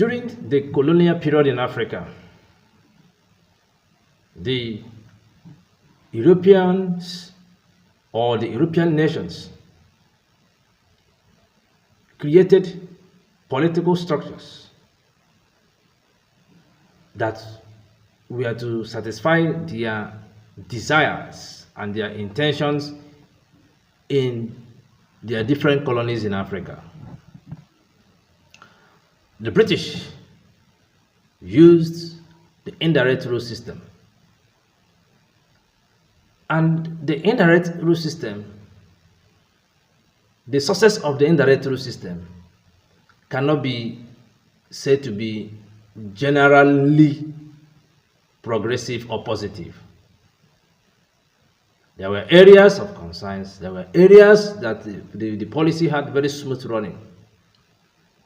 During the colonial period in Africa, the Europeans or the European nations created political structures that were to satisfy their desires and their intentions in their different colonies in Africa. The British used the indirect rule system. And the indirect rule system, the success of the indirect rule system cannot be said to be generally progressive or positive. There were areas of concerns, there were areas that the policy had very smooth running.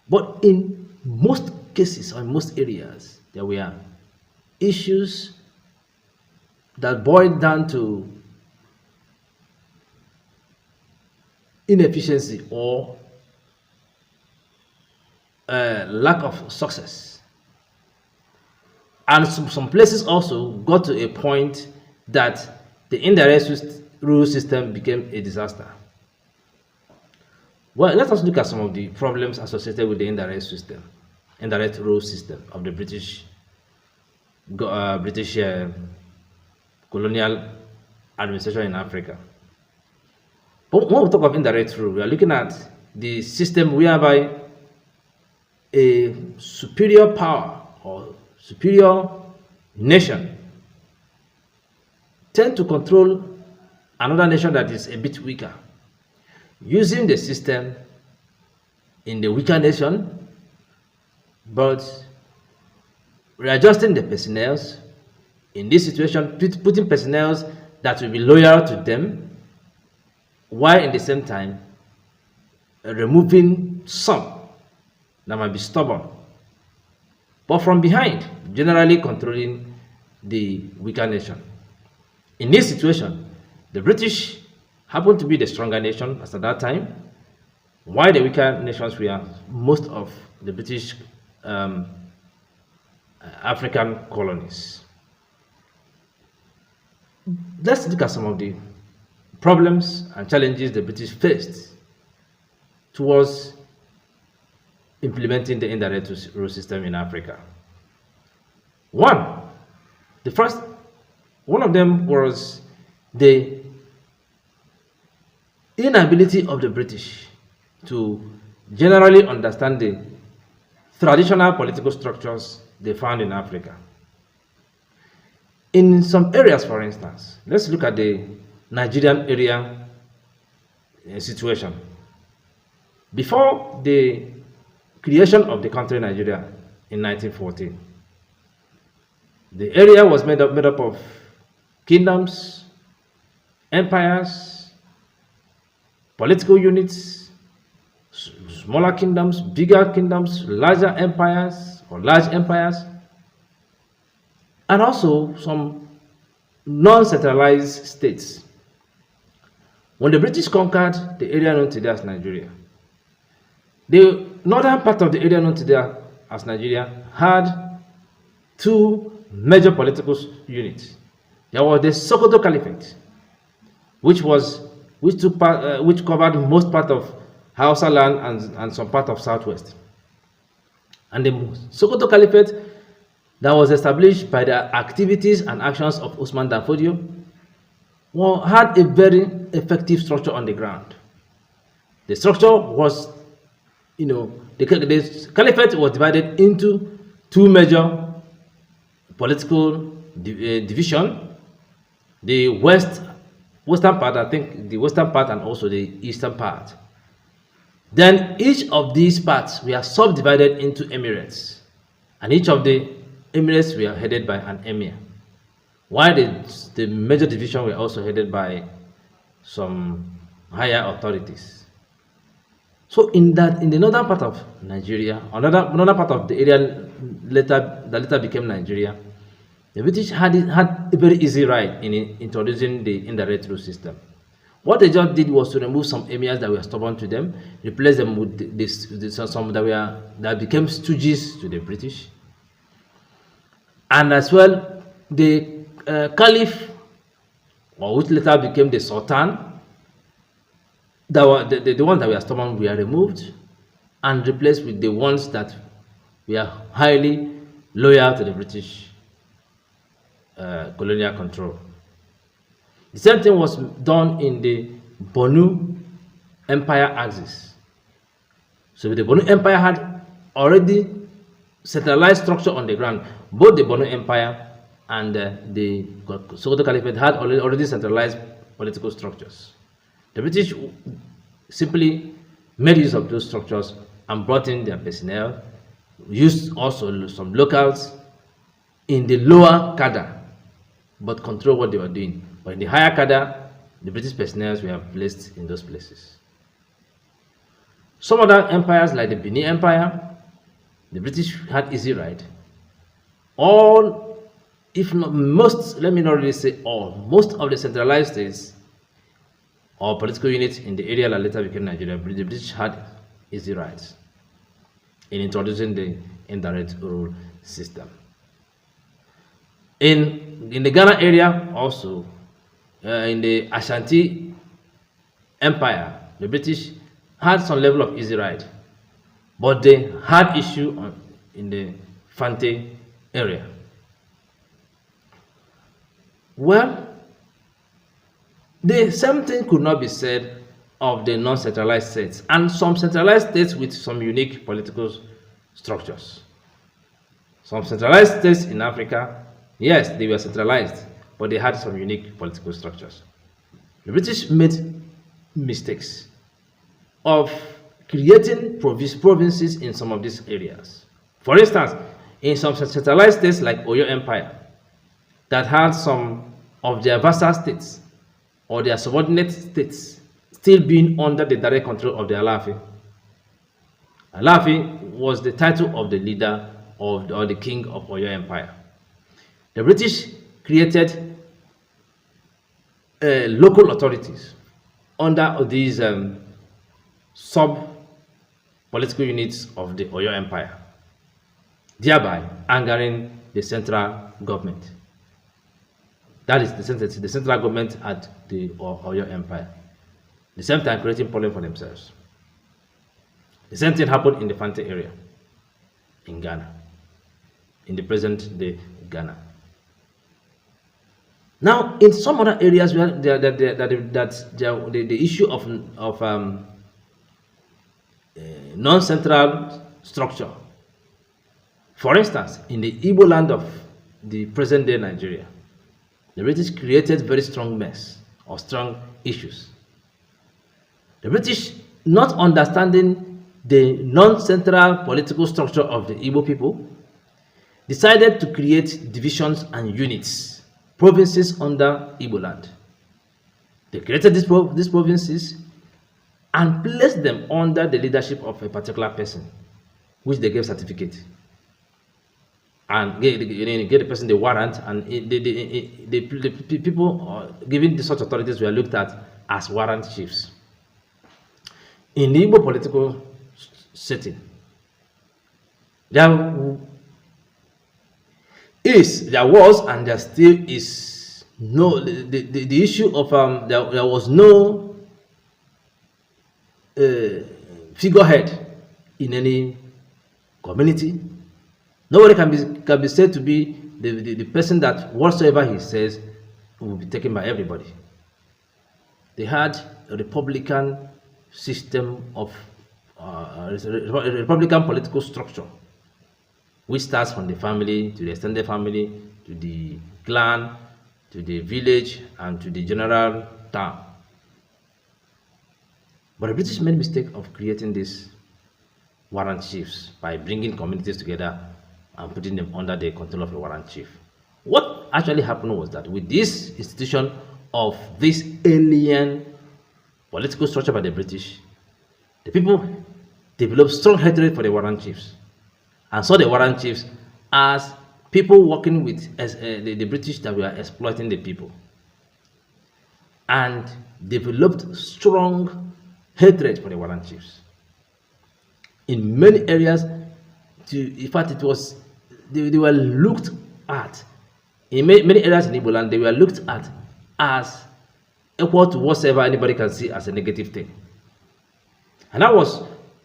But in most cases, or in most areas, there were issues that boiled down to inefficiency or lack of success. And some places also got to a point that the indirect rule system became a disaster. Well, let us look at some of the problems associated with the indirect rule system of the British colonial administration in Africa. But when we talk of indirect rule, we are looking at the system whereby a superior power or superior nation tend to control another nation that is a bit weaker, using the system in the weaker nation, but readjusting the personnel in this situation, putting personnel that will be loyal to them, while in the same time removing some that might be stubborn, but from behind, generally controlling the weaker nation. In this situation, the British happened to be the stronger nation as at that time, while the weaker nations were most of the British African colonies. Let's look at some of the problems and challenges the British faced towards implementing the indirect rule system in Africa. One of them was the inability of the British to generally understand the traditional political structures they found in Africa. In some areas, for instance, let's look at the Nigerian area situation. Before the creation of the country Nigeria in 1914, the area was made up of kingdoms, empires, political units, smaller kingdoms, bigger kingdoms, larger empires or large empires, and also some non-centralized states. When the British conquered the area known today as Nigeria, the northern part of the area known today as Nigeria had two major political units. There was the Sokoto Caliphate, which covered most part of Hausa land and some part of Southwest. And the Sokoto Caliphate that was established by the activities and actions of Usman Dan Fodio had a very effective structure on the ground. The structure was, the caliphate was divided into two major political divisions. The western part, I think the western part and also the eastern part. Then each of these parts were subdivided into emirates, and each of the emirates were headed by an emir, while the major division were also headed by some higher authorities. So in the northern part of Nigeria, another part of the area that later became Nigeria, the British had a very easy ride in introducing the indirect rule system. What they just did was to remove some emirs that were stubborn to them, replace them with some that became stooges to the British, and as well the Caliph, or which later became the Sultan, that were the ones that were stubborn were removed and replaced with the ones that were highly loyal to the British colonial control. The same thing was done in the Bonu Empire axis. So the Bonu Empire had already centralized structure on the ground. Both the Bonu Empire and the Sokoto Caliphate had already centralized political structures. The British simply made use of those structures and brought in their personnel, used also some locals in the lower cadre, but control what they were doing. But in the higher cadre, the British personnel were placed in those places. Some other empires, like the Benin Empire, the British had easy ride. All, if not most, let me not really say all, most of the centralized states or political units in the area that later became Nigeria, the British had easy rides in introducing the indirect rule system. In the Ghana area also, in the Ashanti Empire, the British had some level of easy ride, but they had issue in the Fante area. Well, the same thing could not be said of the non-centralized states and some centralized states with some unique political structures. Some centralized states in Africa, yes, they were centralized, but they had some unique political structures. The British made mistakes of creating provinces in some of these areas. For instance, in some centralized states like Oyo Empire, that had some of their vassal states or their subordinate states still being under the direct control of the Alaafin. Alaafin was the title of the leader or the king of Oyo Empire. The British created local authorities under these sub-political units of the Oyo Empire, thereby angering the central government. That is the central government at the Oyo Empire. The same time creating problem for themselves. The same thing happened in the Fante area in Ghana, in the present day Ghana. Now, in some other areas where the issue of non-central structure, for instance, in the Igbo land of the present day Nigeria, the British created very strong mess or strong issues. The British, not understanding the non-central political structure of the Igbo people, decided to create divisions and units, provinces under Igbo land. They created these provinces and placed them under the leadership of a particular person, which they gave certificate. And get the person the warrant, and the people given such authorities were looked at as warrant chiefs. In the Igbo political setting, there was and there still is no the issue of there was no figurehead in any community. Nobody can be said to be the person that whatsoever he says will be taken by everybody. They had a republican system of a republican political structure, which starts from the family to the extended family to the clan to the village and to the general town. But the British made the mistake of creating these warrant chiefs by bringing communities together and putting them under the control of a warrant chief. What actually happened was that with this institution of this alien political structure by the British, the people developed strong hatred for the warrant chiefs and saw the warrant chiefs as people working with the British that were exploiting the people. and developed strong hatred for the warrant chiefs. In many areas, in fact, they were looked at, in many areas in Igbo land, they were looked at as equal to whatever anybody can see as a negative thing. And that was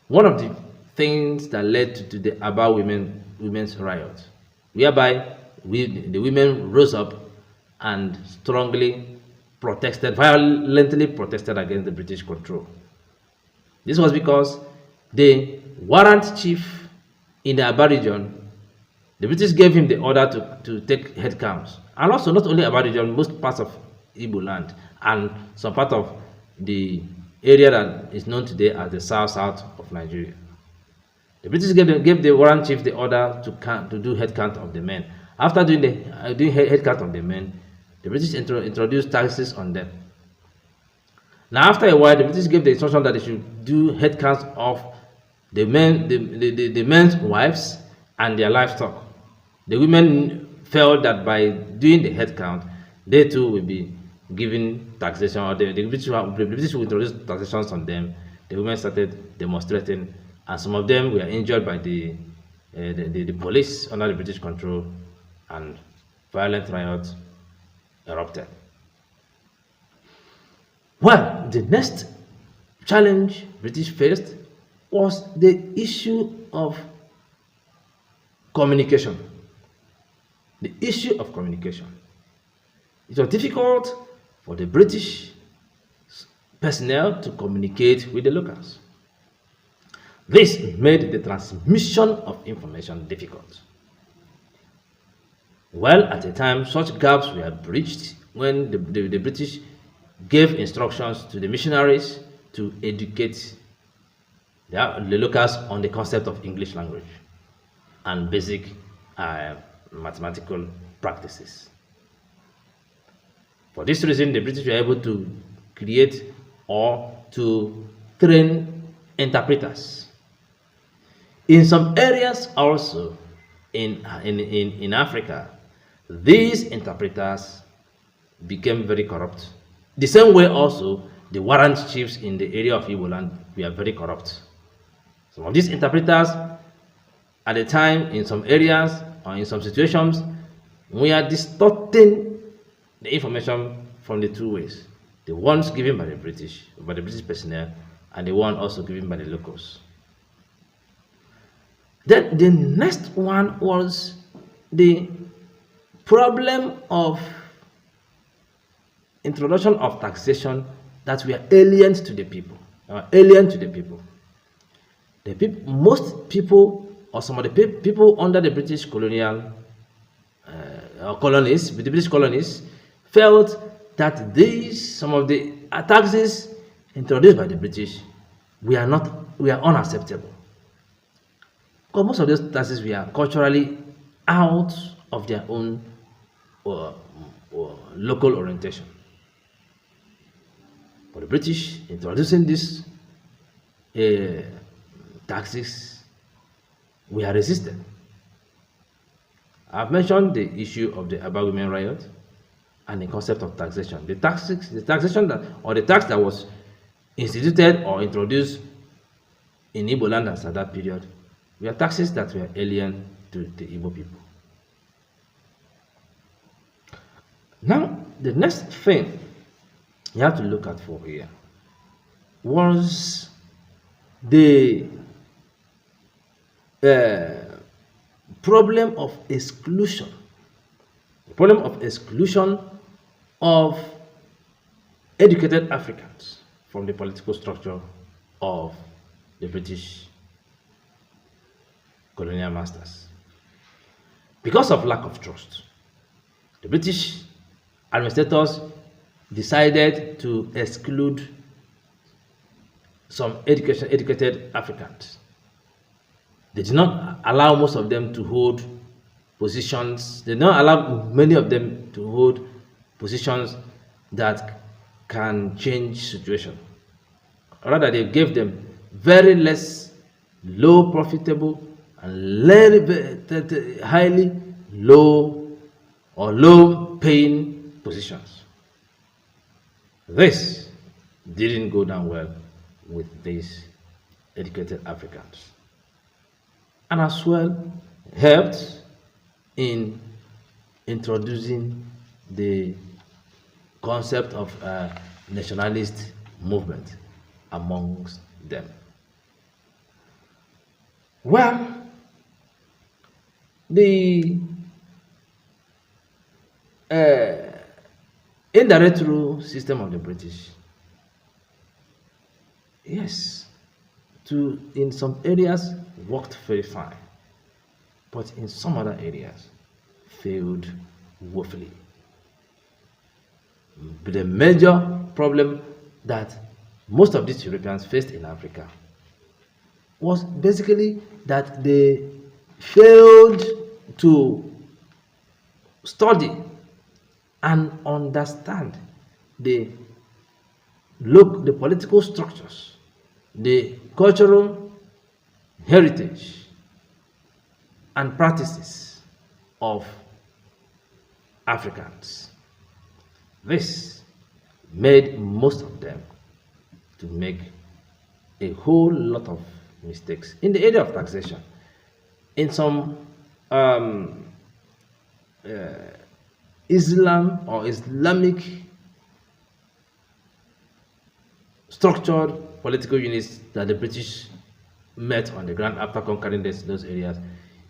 one of the things that led to the Aba women's riot, whereby the women rose up and strongly violently protested against the British control. This was because the warrant chief in the Aba region, the British gave him the order to take head counts. And also, not only Aba region, most parts of Igbo land and some part of the area that is known today as the south of Nigeria. The British gave the warrant chief the order to do head count of the men. After doing head count of the men, the British introduced taxes on them. Now, after a while, the British gave the instruction that they should do head counts of the men's wives and their livestock. The women felt that by doing the head count, they too will be given taxation, or the British will introduce taxations on them. The women started demonstrating, and some of them were injured by the police under the British control, and violent riots erupted. Well, the next challenge British faced was the issue of communication. The issue of communication. It was difficult for the British personnel to communicate with the locals. This made the transmission of information difficult. Well, at the time, such gaps were breached when the British gave instructions to the missionaries to educate the locals on the concept of English language and basic mathematical practices. For this reason, the British were able to create or to train interpreters. In some areas also in Africa, these interpreters became very corrupt. The same way also, the warrant chiefs in the area of Igbo land were very corrupt. Some of these interpreters, at the time, in some areas or in some situations, were distorting the information from the two ways. The ones given by the British personnel, and the one also given by the locals. Then the next one was the problem of introduction of taxation that were alien to the people. Most people, or some of the people under the British colonial colonies, with the British colonies, felt that some of the taxes introduced by the British were unacceptable. Because most of those taxes were culturally out of their own or local orientation. For the British, introducing these taxes were resisted. I've mentioned the issue of the Aba women riot and the concept of taxation. The tax that was instituted or introduced in Igbo land at that period were taxes that were alien to the Igbo people. Now, the next thing you have to look at for here was the problem of exclusion. The problem of exclusion of educated Africans from the political structure of the British colonial masters. Because of lack of trust, the British administrators decided to exclude some educated Africans. They did not allow most of them to hold positions. They did not allow many of them to hold positions that can change situation. Rather, they gave them very less low profitable and highly low or low paying positions. This didn't go down well with these educated Africans, and as well helped in introducing the concept of nationalist movement amongst them. Well, the uh, indirect rule system of the British, yes, to in some areas worked very fine, but in some other areas failed woefully. The major problem that most of these Europeans faced in Africa was basically that they failed to study and understand the the political structures, the cultural heritage and practices of Africans. This made most of them to make a whole lot of mistakes in the area of taxation. In some um, Islam or Islamic structured political units that the British met on the ground after conquering those areas,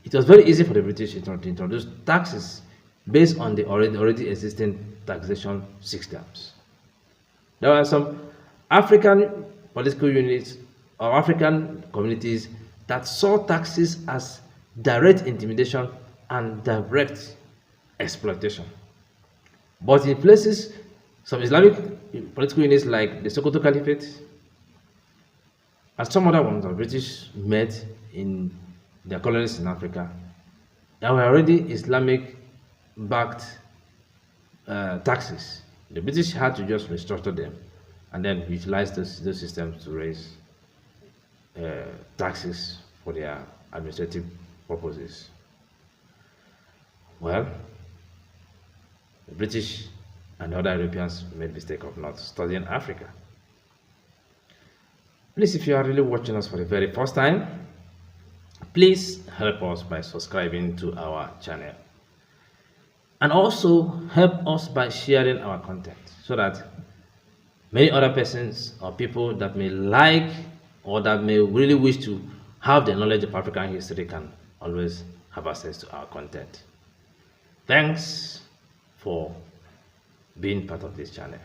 it was very easy for the British to introduce taxes based on the already existing taxation systems. There were some African political units or African communities that saw taxes as direct intimidation and direct exploitation. But in places, some Islamic political units like the Sokoto Caliphate and some other ones the British met in their colonies in Africa, there were already Islamic backed taxes. The British had to just restructure them and then utilize those systems to raise taxes for their administrative purposes. Well, the British and other Europeans made the mistake of not studying Africa. Please, if you are really watching us for the very first time, please help us by subscribing to our channel. And also help us by sharing our content so that many other persons or people that may like or that may really wish to have the knowledge of African history can always have access to our content. Thanks for being part of this channel.